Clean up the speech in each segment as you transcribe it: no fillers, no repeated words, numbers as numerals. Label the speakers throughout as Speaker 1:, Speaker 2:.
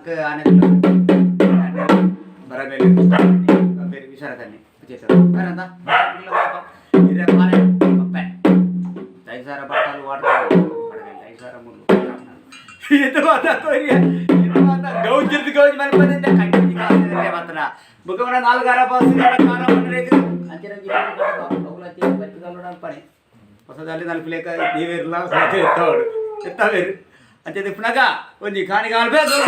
Speaker 1: నాకు అనేది బరబేలు పేరు విశారదాన్ని చేశారు అంతా ఐసార బట్టాలు వాడతారు ఐసార ముళ్ళు ಇದು ಮಾತಾಡ್ಕೋರಿ ಇದು ಮಾತಾ ಗೌಜ್ ಮನೆ ಬಂದಿದ್ದೆ ಕಟ್ಟಿ ಮಾತ್ರ ಬುಕ್ಕಮನ ನಾಲ್ಗಾರ ಬಾಸು ಕಾರ ಬಂದ್ರೆ ಅಂಚೆ ಅವಲತ್ತಿ ಬಚ್ಚಗಲೋಡ ಪಣಿ ಹೊಸದಲ್ಲಿ ನಲ್ಪಲೇಕ ನೀವಿರಲ್ಲ ಸಾಧ್ಯ ಎತ್ತೋಡು ಎತ್ತವೇರು ಅಂಚೆ ದಿಪ್ಪನಾಗ ಒಂಜಿ ಕಾಣಿಗೆ ಆಳ್ಬೇಕು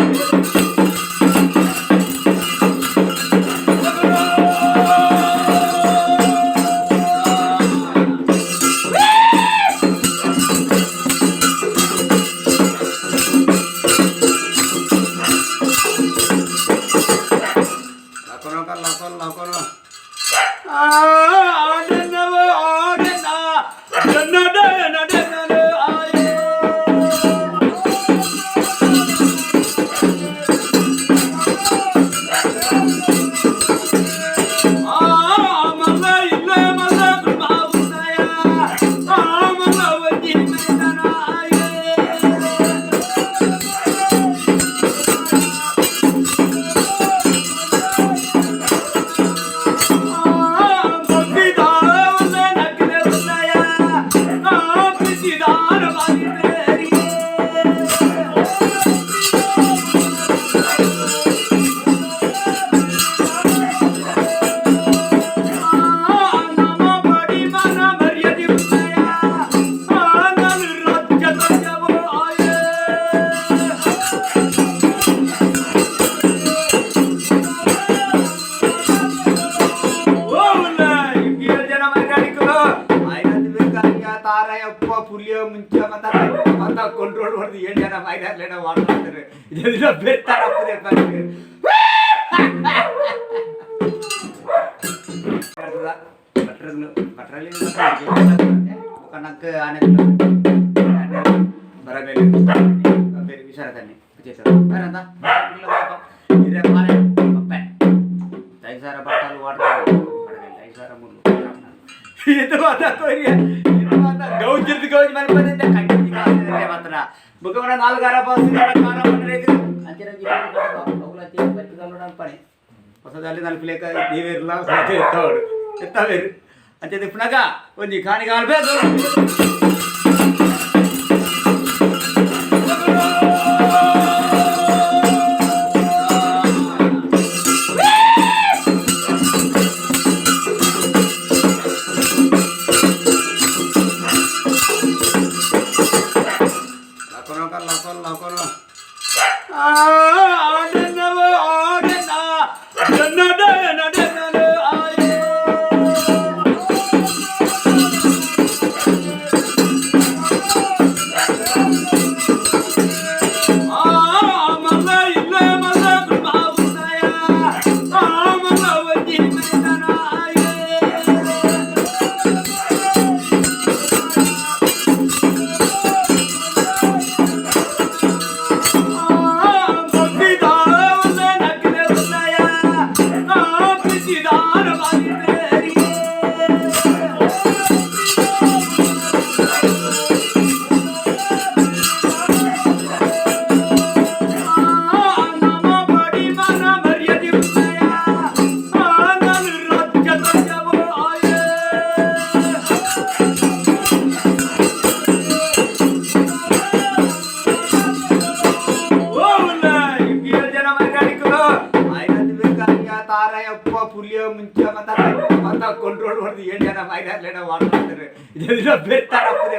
Speaker 1: ಪುಲಿಯೋ ಮುಂಚೆ ಮತ್ತೆ ಕಂಟ್ರೋಲ್ ಹೊಡೆದು 7 ಜನ ಮೈದಾನ ಮಾಡ್ತಾರೆ ಇದೆಲ್ಲ ಬೇರ್ತಾರಪ್ಪದೆ ಬಟ್ರಲ್ಲಿ ಕನಕ್ಕೆ ಆನೆ ಬರಬೇಲು ಬೇರೆ ವಿಚಾರದಾన్ని చేశారు అంతా ఐసార బట్టాలు వాడతారు ఐసార ముళ్ళు ಇದು ಮಾತಾಡ್ಕೋರಿ ಇದು ಮಾತಾ ಗೌಜ್ ಮನೆ ಬಂದಿದ್ದೆ ಕಟ್ಟಿ ಮಾತ್ರ ಬುಕ್ಕಮನ ನಾಲ್ಗಾರ ಬಾಸು ಕಾರ ಬಂದ್ರೆ ಅಂಚೆ ಅವಲತ್ತಿ ಬಚ್ಚಗಲೋಡ ಪಣಿ ಹೊಸದಲ್ಲಿ ನಲ್ಪಲೇಕ ನೀವಿರಲ್ಲ ಸಾಧ್ಯ ಎತ್ತೋಡು ಎತ್ತವೇರು ಅಂಚೆ ದಿಪ್ಪನಾಗ ಒಂಜಿ ಕಾಣಿಗೆ ಆಳ್ಬೇಕು ಪುಲಿಯೋ ಮುಂಚೆ ಮತ್ತೆ ಕಂಟ್ರೋಲ್ ಹೊಡೆದು 7 ಜನ ಮೈದಾನ ಮಾಡ್ತಾರೆ ಇದೆಲ್ಲ ಬೇರ್ತಾರಪ್ಪದೆ